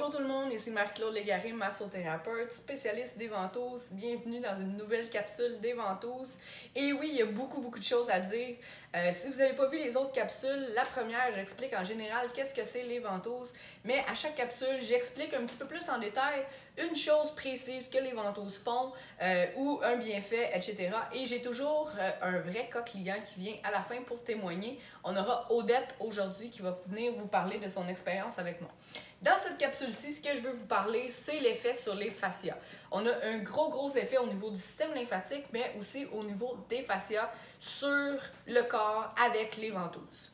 Bonjour tout le monde, ici Marie-Claude Légaré, massothérapeute, spécialiste des ventouses. Bienvenue dans une nouvelle capsule des ventouses. Et oui, il y a beaucoup de choses à dire. Si vous n'avez pas vu les autres capsules, la première, j'explique en général qu'est-ce que c'est les ventouses. Mais à chaque capsule, j'explique un petit peu plus en détail une chose précise que les ventouses font ou un bienfait, etc. Et j'ai toujours un vrai cas client qui vient à la fin pour témoigner. On aura Odette aujourd'hui qui va venir vous parler de son expérience avec moi. Dans cette capsule-ci, ce que je veux vous parler, c'est l'effet sur les fascias. On a un gros effet au niveau du système lymphatique, mais aussi au niveau des fascias sur le corps avec les ventouses.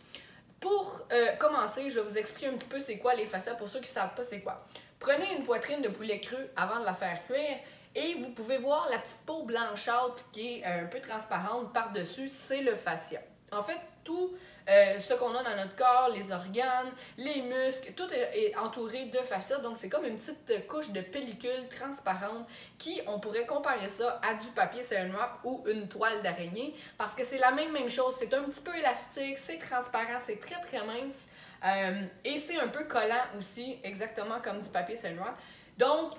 Pour commencer, je vais vous expliquer un petit peu c'est quoi les fascias pour ceux qui ne savent pas c'est quoi. Prenez une poitrine de poulet cru avant de la faire cuire et vous pouvez voir la petite peau blanchâtre qui est un peu transparente par-dessus, c'est le fascia. En fait, tout ce qu'on a dans notre corps, les organes, les muscles, tout est entouré de fascia. Donc, c'est comme une petite couche de pellicule transparente qui, on pourrait comparer ça à du papier saran wrap ou une toile d'araignée parce que c'est la même chose. C'est un petit peu élastique, c'est transparent, c'est très mince et c'est un peu collant aussi, exactement comme du papier saran wrap. Donc,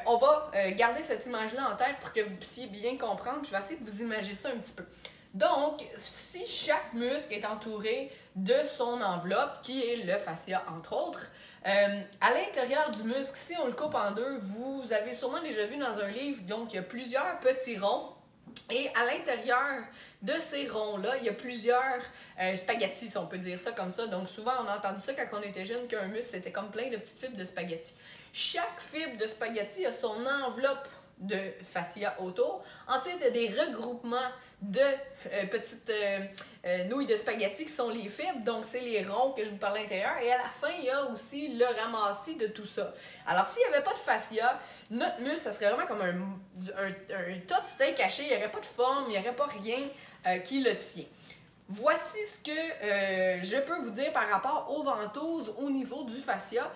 on va garder cette image-là en tête pour que vous puissiez bien comprendre. Je vais essayer de vous imaginer ça un petit peu. Donc, si chaque muscle est entouré de son enveloppe, qui est le fascia entre autres, à l'intérieur du muscle, si on le coupe en deux, vous avez sûrement déjà vu dans un livre, donc il y a plusieurs petits ronds. Et à l'intérieur de ces ronds-là, il y a plusieurs spaghettis, si on peut dire ça comme ça. Donc souvent, on a entendu ça quand on était jeune, qu'un muscle, c'était comme plein de petites fibres de spaghettis. Chaque fibre de spaghetti a son enveloppe de fascia autour. Ensuite, il y a des regroupements de petites nouilles de spaghetti qui sont les fibres. Donc, c'est les ronds que je vous parle à l'intérieur. Et à la fin, il y a aussi le ramassis de tout ça. Alors, s'il n'y avait pas de fascia, notre muscle, ça serait vraiment comme un tas de steak haché. Il n'y aurait pas de forme, il n'y aurait pas rien qui le tient. Voici ce que je peux vous dire par rapport aux ventouses au niveau du fascia.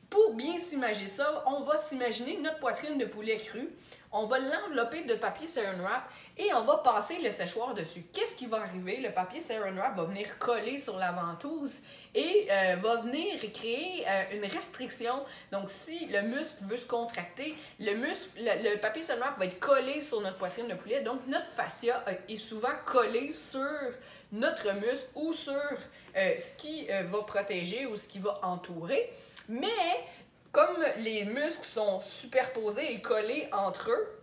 Pour bien s'imaginer ça, on va s'imaginer notre poitrine de poulet cru, on va l'envelopper de papier saran wrap et on va passer le séchoir dessus. Qu'est-ce qui va arriver? Le papier saran wrap va venir coller sur la ventouse et va venir créer une restriction. Donc, si le muscle veut se contracter, le papier saran wrap va être collé sur notre poitrine de poulet. Donc, notre fascia est souvent collé sur notre muscle ou sur ce qui va protéger ou ce qui va entourer. Mais, comme les muscles sont superposés et collés entre eux,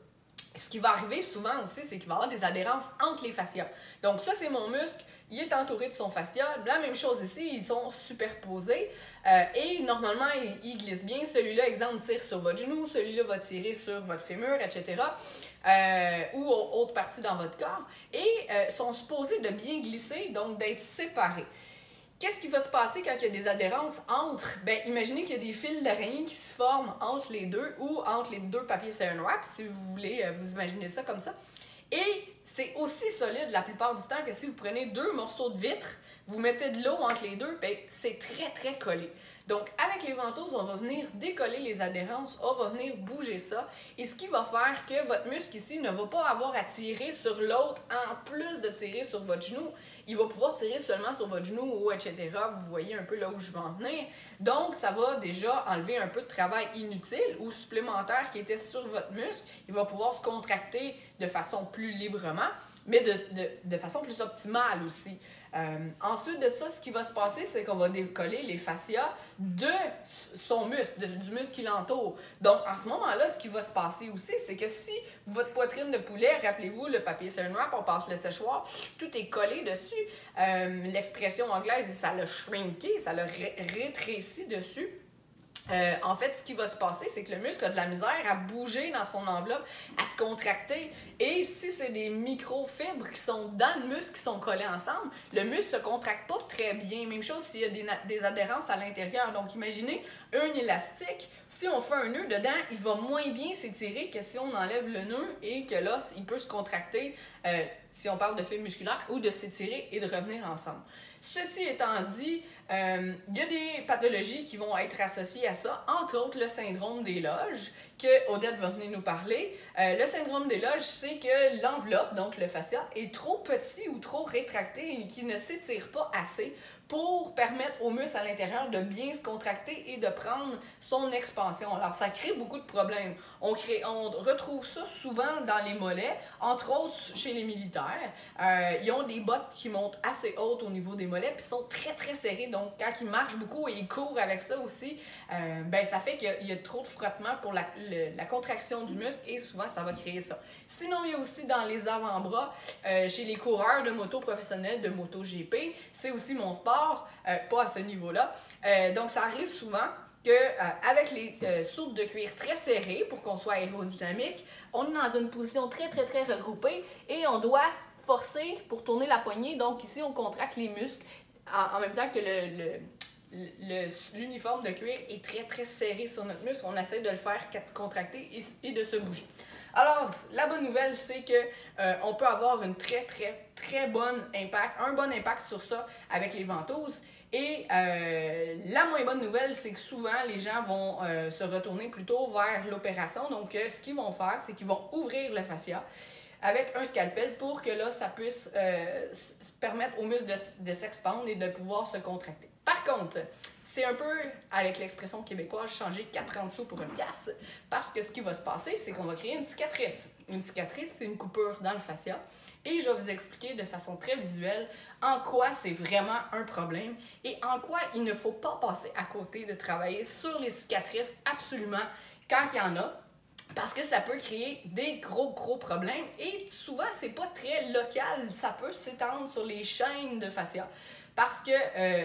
ce qui va arriver souvent aussi, c'est qu'il va y avoir des adhérences entre les fascias. Donc ça, c'est mon muscle, il est entouré de son fascia. La même chose ici, ils sont superposés et normalement, ils glissent bien. Celui-là, exemple, tire sur votre genou, celui-là va tirer sur votre fémur, etc. Ou autre partie dans votre corps. Et sont supposés de bien glisser, donc d'être séparés. Qu'est-ce qui va se passer quand il y a des adhérences entre? Bien, imaginez qu'il y a des fils d'araignée qui se forment entre les deux ou entre les deux papiers saran wrap, si vous voulez vous imaginer ça comme ça. Et c'est aussi solide la plupart du temps que si vous prenez deux morceaux de vitre, vous mettez de l'eau entre les deux, bien, c'est très collé. Donc, avec les ventouses, on va venir décoller les adhérences, on va venir bouger ça. Et ce qui va faire que votre muscle ici ne va pas avoir à tirer sur l'autre en plus de tirer sur votre genou. Il va pouvoir tirer seulement sur votre genou ou etc. Vous voyez un peu là où je veux en venir. Donc, ça va déjà enlever un peu de travail inutile ou supplémentaire qui était sur votre muscle. Il va pouvoir se contracter de façon plus librement, mais de façon plus optimale aussi. Ensuite de ça, ce qui va se passer, c'est qu'on va décoller les fascias de son muscle, du muscle qui l'entoure. Donc, en ce moment-là, ce qui va se passer aussi, c'est que si votre poitrine de poulet, rappelez-vous, le papier saran wrap, on passe le séchoir, tout est collé dessus. L'expression anglaise, ça l'a shrinké, ça l'a rétréci dessus. En fait, ce qui va se passer, c'est que le muscle a de la misère à bouger dans son enveloppe, à se contracter. Et si c'est des microfibres qui sont dans le muscle, qui sont collées ensemble, le muscle ne se contracte pas très bien. Même chose s'il y a des adhérences à l'intérieur. Donc, imaginez un élastique. Si on fait un nœud dedans, il va moins bien s'étirer que si on enlève le nœud et que l'os, il peut se contracter, si on parle de fibre musculaire, ou de s'étirer et de revenir ensemble. Ceci étant dit, il y a des pathologies qui vont être associées à ça, entre autres le syndrome des loges, que Odette va venir nous parler. Le syndrome des loges, c'est que l'enveloppe, donc le fascia, est trop petit ou trop rétracté et qui ne s'étire pas assez pour permettre au muscle à l'intérieur de bien se contracter et de prendre son expansion. Alors, ça crée beaucoup de problèmes. On retrouve ça souvent dans les mollets, entre autres chez les militaires. Ils ont des bottes qui montent assez hautes au niveau des mollets, puis sont très, très serrées. Donc, quand ils marchent beaucoup et ils courent avec ça aussi, ben, ça fait qu'il y a trop de frottement pour la contraction du muscle et souvent, ça va créer ça. Sinon, il y a aussi dans les avant-bras, chez les coureurs de moto professionnels, de MotoGP, c'est aussi mon sport, pas à ce niveau-là. Donc, ça arrive souvent qu'avec les soutes de cuir très serrées pour qu'on soit aérodynamique, on est dans une position très, très, très regroupée et on doit forcer pour tourner la poignée. Donc, ici, on contracte les muscles en même temps que l'uniforme de cuir est très, très serré sur notre muscle. On essaie de le faire contracter et de se bouger. Alors, la bonne nouvelle, c'est que on peut avoir une très, très, très bonne impact, un bon impact sur ça avec les ventouses. Et la moins bonne nouvelle, c'est que souvent, les gens vont se retourner plutôt vers l'opération. Donc, ce qu'ils vont faire, c'est qu'ils vont ouvrir le fascia avec un scalpel pour que là, ça puisse permettre aux muscles de s'expandre et de pouvoir se contracter. Par contre, c'est un peu, avec l'expression québécoise, changer 40 sous pour une pièce, parce que ce qui va se passer, c'est qu'on va créer une cicatrice. Une cicatrice, c'est une coupure dans le fascia, et je vais vous expliquer de façon très visuelle en quoi c'est vraiment un problème et en quoi il ne faut pas passer à côté de travailler sur les cicatrices absolument quand il y en a, parce que ça peut créer des gros problèmes et souvent c'est pas très local, ça peut s'étendre sur les chaînes de fascia. Parce que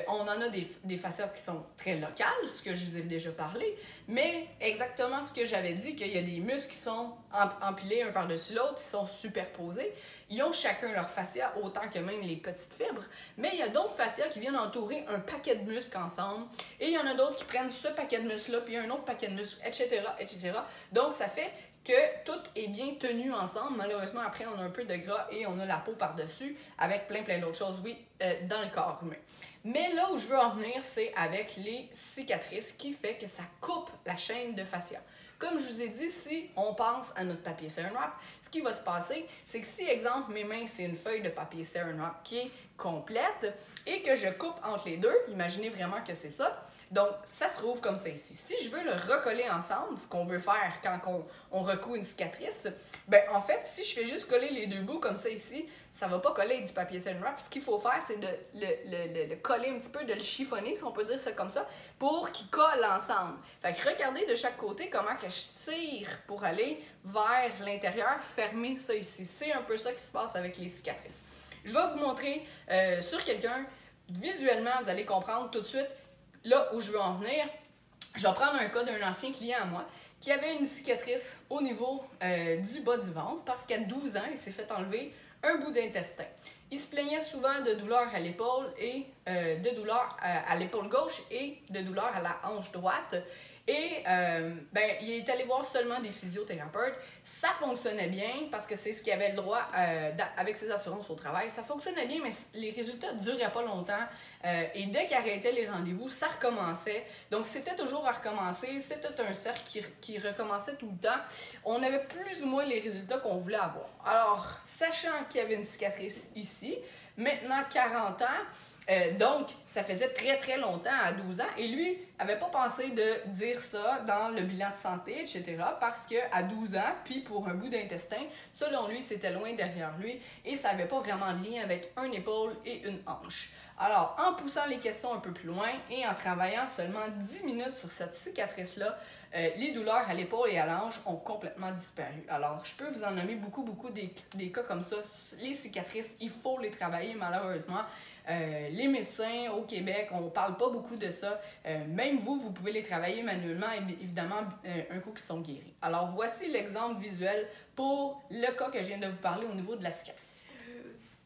on en a des fascias qui sont très locales, ce que je vous ai déjà parlé, mais exactement ce que j'avais dit, qu'il y a des muscles qui sont empilés un par-dessus l'autre, qui sont superposés. Ils ont chacun leur fascia, autant que même les petites fibres, mais il y a d'autres fascias qui viennent entourer un paquet de muscles ensemble, et il y en a d'autres qui prennent ce paquet de muscles-là, puis un autre paquet de muscles, etc., etc. Donc, ça fait que tout est bien tenu ensemble. Malheureusement, après, on a un peu de gras et on a la peau par-dessus, avec plein d'autres choses, oui, dans le corps humain. Mais là où je veux en venir, c'est avec les cicatrices, qui fait que ça coupe la chaîne de fascia. Comme je vous ai dit, si on pense à notre papier Saran Wrap, ce qui va se passer, c'est que si, exemple, mes mains, c'est une feuille de papier Saran Wrap qui est complète et que je coupe entre les deux, imaginez vraiment que c'est ça. Donc, ça se trouve comme ça ici. Si je veux le recoller ensemble, ce qu'on veut faire quand on recoue une cicatrice, ben en fait, si je fais juste coller les deux bouts comme ça ici, ça va pas coller du papier Saran Wrap. Ce qu'il faut faire, c'est de le coller un petit peu, de le chiffonner, si on peut dire ça comme ça, pour qu'il colle ensemble. Fait que regardez de chaque côté comment que je tire pour aller vers l'intérieur, fermer ça ici. C'est un peu ça qui se passe avec les cicatrices. Je vais vous montrer sur quelqu'un, visuellement, vous allez comprendre tout de suite là où je veux en venir. Je vais prendre un cas d'un ancien client à moi qui avait une cicatrice au niveau du bas du ventre parce qu'à 12 ans, il s'est fait enlever un bout d'intestin. Il se plaignait souvent de douleurs à l'épaule et de douleurs à l'épaule gauche et de douleurs à la hanche droite. Et ben, il est allé voir seulement des physiothérapeutes. Ça fonctionnait bien parce que c'est ce qu'il avait le droit avec ses assurances au travail. Ça fonctionnait bien, mais les résultats ne duraient pas longtemps. Et dès qu'il arrêtait les rendez-vous, ça recommençait. Donc, c'était toujours à recommencer. C'était un cercle qui recommençait tout le temps. On avait plus ou moins les résultats qu'on voulait avoir. Alors, sachant qu'il y avait une cicatrice ici, maintenant 40 ans, donc, ça faisait très longtemps, à 12 ans, et lui n'avait pas pensé de dire ça dans le bilan de santé, etc., parce qu'à 12 ans, puis pour un bout d'intestin, selon lui, c'était loin derrière lui, et ça n'avait pas vraiment de lien avec une épaule et une hanche. Alors, en poussant les questions un peu plus loin et en travaillant seulement 10 minutes sur cette cicatrice-là, les douleurs à l'épaule et à l'hanche ont complètement disparu. Alors, je peux vous en nommer beaucoup des cas comme ça. Les cicatrices, il faut les travailler malheureusement. Les médecins au Québec, on ne parle pas beaucoup de ça. Même vous pouvez les travailler manuellement, évidemment, un coup qu'ils sont guéris. Alors, voici l'exemple visuel pour le cas que je viens de vous parler au niveau de la cicatrice.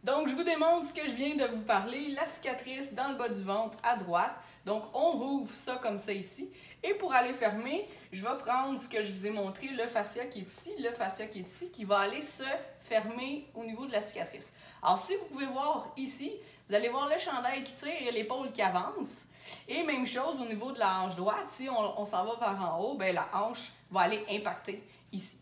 Donc, je vous démontre ce que je viens de vous parler, la cicatrice dans le bas du ventre à droite. Donc, on rouvre ça comme ça ici. Et pour aller fermer, je vais prendre ce que je vous ai montré, le fascia qui est ici, le fascia qui est ici, qui va aller se fermer au niveau de la cicatrice. Alors, si vous pouvez voir ici, vous allez voir le chandail qui tire et l'épaule qui avance. Et même chose au niveau de la hanche droite, si on s'en va vers en haut, bien, la hanche va aller impacter ici.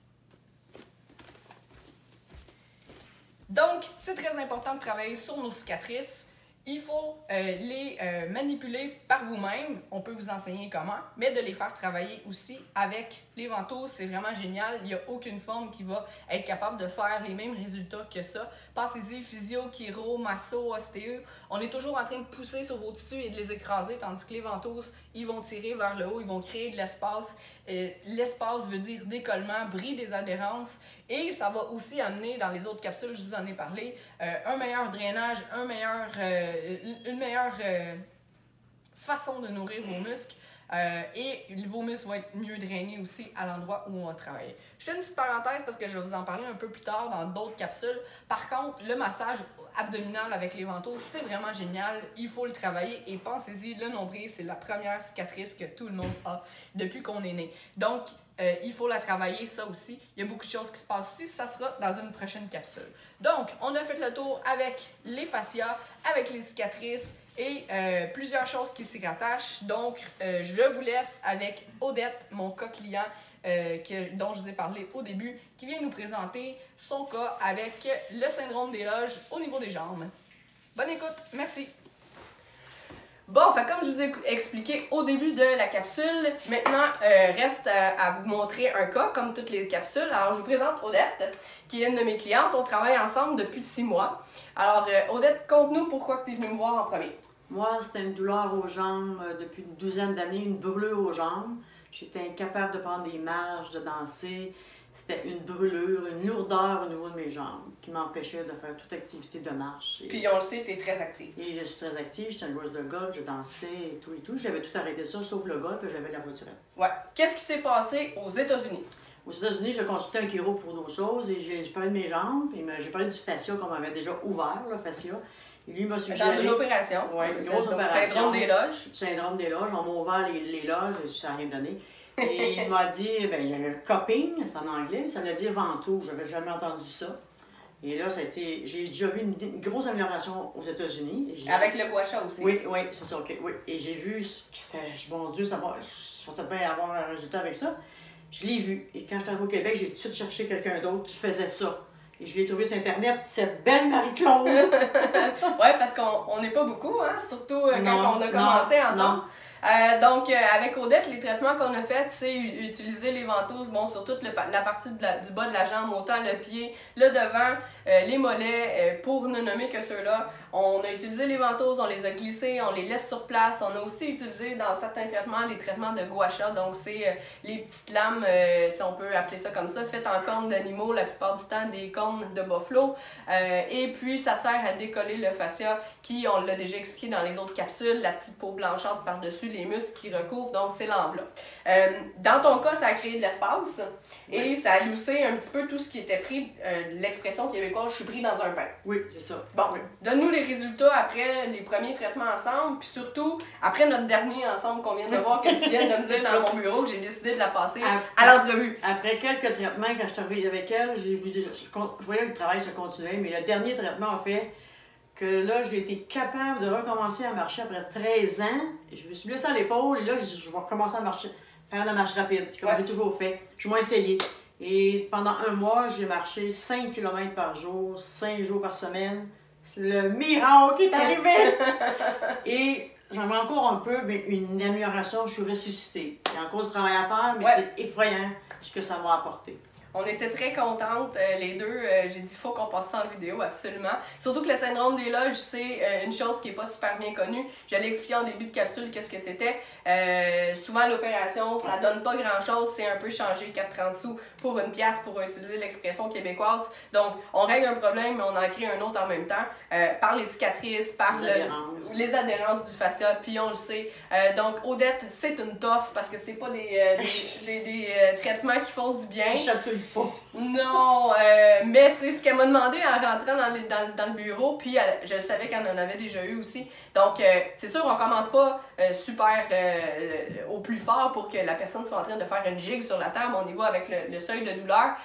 Donc, c'est très important de travailler sur nos cicatrices Il faut les manipuler par vous-même. On peut vous enseigner comment, mais de les faire travailler aussi avec les ventouses, c'est vraiment génial. Il n'y a aucune forme qui va être capable de faire les mêmes résultats que ça. Pensez-y, physio, chiro, masso, ostéo. On est toujours en train de pousser sur vos tissus et de les écraser, tandis que les ventouses, ils vont tirer vers le haut, ils vont créer de l'espace. L'espace veut dire décollement, bris des adhérences. Et ça va aussi amener, dans les autres capsules, je vous en ai parlé, un meilleur drainage, une meilleure façon de nourrir vos muscles. Et vos muscles vont être mieux drainés aussi à l'endroit où on va travailler. Je fais une petite parenthèse parce que je vais vous en parler un peu plus tard dans d'autres capsules. Par contre, le massage abdominal avec les ventouses, c'est vraiment génial. Il faut le travailler et pensez-y, le nombril, c'est la première cicatrice que tout le monde a depuis qu'on est né. Donc, il faut la travailler, ça aussi. Il y a beaucoup de choses qui se passent ici. Ça sera dans une prochaine capsule. Donc, on a fait le tour avec les fascias, avec les cicatrices et plusieurs choses qui s'y rattachent. Donc, je vous laisse avec Odette, mon cas client, dont je vous ai parlé au début, qui vient nous présenter son cas avec le syndrome des loges au niveau des jambes. Bonne écoute, merci! Bon, fait comme je vous ai expliqué au début de la capsule, maintenant reste à vous montrer un cas comme toutes les capsules. Alors, je vous présente Odette, qui est une de mes clientes. On travaille ensemble depuis 6 mois. Alors, Odette, conte-nous pourquoi tu es venue me voir en premier. Moi, c'était une douleur aux jambes depuis une douzaine d'années, une brûlure aux jambes. J'étais incapable de prendre des marches, de danser. C'était une brûlure, une lourdeur au niveau de mes jambes qui m'empêchait de faire toute activité de marche. Puis on le sait, tu es très active. Et je suis très active, j'étais une joueuse de golf, je dansais et tout et tout. J'avais tout arrêté ça, sauf le golf, et j'avais la voiturette. Ouais. Qu'est-ce qui s'est passé aux États-Unis? Aux États-Unis, j'ai consulté un chiro pour d'autres choses et j'ai parlé de mes jambes. J'ai parlé du fascia qu'on m'avait déjà ouvert, le fascia. Et lui m'a suggéré... Dans une opération. Oui, une grosse opération. Syndrome des loges. Syndrome des loges. On m'a ouvert les loges et ça n'a rien donné. Et il m'a dit, il y a un cupping, c'est en anglais, mais ça veut dire ventouse. Je n'avais jamais entendu ça. Et là, j'ai déjà vu une grosse amélioration aux États-Unis. Avec le gua sha aussi. Oui, c'est ça, ok. Oui. Et j'ai vu que c'était, bon Dieu, je vais bien avoir un résultat avec ça. Je l'ai vu. Et quand j'étais arrivée au Québec, j'ai tout de suite cherché quelqu'un d'autre qui faisait ça. Et je l'ai trouvé sur Internet, cette belle Marie-Claude. Oui, parce qu'on n'est pas beaucoup, hein, surtout quand on a commencé ensemble. Donc, avec Odette, les traitements qu'on a faits, c'est utiliser les ventouses, bon, sur toute la partie du bas de la jambe, autant le pied, le devant, les mollets, pour ne nommer que ceux-là. On a utilisé les ventouses, on les a glissées, on les laisse sur place. On a aussi utilisé dans certains traitements des traitements de gua sha, donc c'est les petites lames, si on peut appeler ça comme ça, faites en cornes d'animaux, la plupart du temps des cornes de buffalo. Et puis, ça sert à décoller le fascia qui, on l'a déjà expliqué dans les autres capsules, la petite peau blanchâtre par-dessus les muscles qui recouvrent, donc c'est l'enveloppe. Dans ton cas, ça a créé de l'espace et ça a loussé un petit peu tout ce qui était pris, l'expression québécoise, je suis pris dans un pain. Oui, c'est ça. Bon, oui. Donne-nous les résultats après les premiers traitements ensemble, puis surtout après notre dernier ensemble qu'on vient de voir, que tu viens de me dire dans mon bureau, que j'ai décidé de la passer à l'entrevue. Après quelques traitements, quand je suis arrivée avec elle, je voyais que le travail se continuait, mais le dernier traitement a fait que là, j'ai été capable de recommencer à marcher après 13 ans. Je me suis blessée à l'épaule et là, je vais recommencer à marcher, faire de la marche rapide, comme j'ai toujours fait. Je vais essayer. Et pendant 1 mois, j'ai marché 5 km par jour, 5 jours par semaine. C'est le miracle qui est arrivé! Et j'en ai encore un peu, mais une amélioration, je suis ressuscitée. Il y a encore du travail à faire, mais c'est effrayant ce que ça m'a apporté. On était très contentes, les deux. J'ai dit, il faut qu'on passe ça en vidéo, absolument. Surtout que le syndrome des loges, c'est une chose qui n'est pas super bien connue. J'allais expliquer en début de capsule qu'est-ce que c'était. Souvent, l'opération, ça donne pas grand-chose. C'est un peu changer 4,30 sous pour une pièce pour utiliser l'expression québécoise. Donc, on règle un problème, mais on en crée un autre en même temps. Par les cicatrices, par les adhérences du fascia, puis on le sait. Donc, Odette, c'est une toffe parce que c'est pas des traitements qui font du bien. Non, mais c'est ce qu'elle m'a demandé en rentrant dans le bureau, puis je savais qu'elle en avait déjà eu aussi. Donc, c'est sûr, on commence pas super au plus fort pour que la personne soit en train de faire une gigue sur la table. On y va avec le seuil de douleur,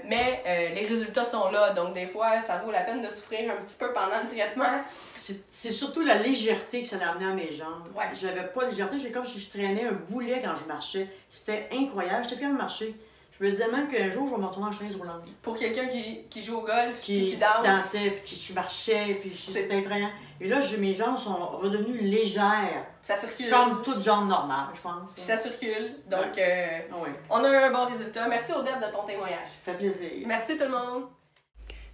mais les résultats sont là. Donc, des fois, ça vaut la peine de souffrir un petit peu pendant le traitement. C'est surtout la légèreté que ça l'a amené à mes jambes. Ouais. J'avais pas de légèreté, j'ai comme si je traînais un boulet quand je marchais. C'était incroyable, j'étais plus à marcher. Je me disais même qu'un jour, je vais me retourner en chaise roulante. Pour quelqu'un qui joue au golf, Qui dansait, puis qui marchait, puis c'était effrayant. Et là, mes jambes sont redevenues légères. Ça circule. Comme toutes jambes normales, je pense. Puis ça circule. Donc, ouais. On a eu un bon résultat. Merci Odette de ton témoignage. Ça fait plaisir. Merci tout le monde.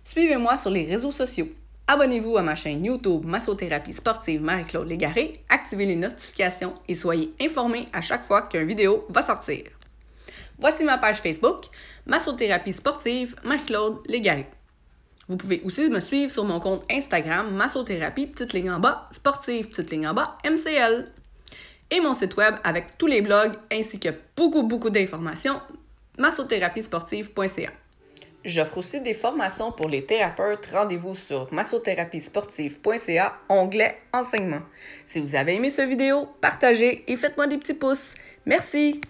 Suivez-moi sur les réseaux sociaux. Abonnez-vous à ma chaîne YouTube Massothérapie sportive Marie-Claude Légaré, activez les notifications et soyez informés à chaque fois qu'une vidéo va sortir. Voici ma page Facebook Massothérapie sportive Marie-Claude Légaré. Vous pouvez aussi me suivre sur mon compte Instagram Massothérapie petite ligne en bas sportive petite ligne en bas MCL et mon site web avec tous les blogs ainsi que beaucoup d'informations massotherapiesportive.ca. J'offre aussi des formations pour les thérapeutes. Rendez-vous sur massotherapiesportive.ca, onglet enseignement. Si vous avez aimé cette vidéo, partagez et faites-moi des petits pouces. Merci!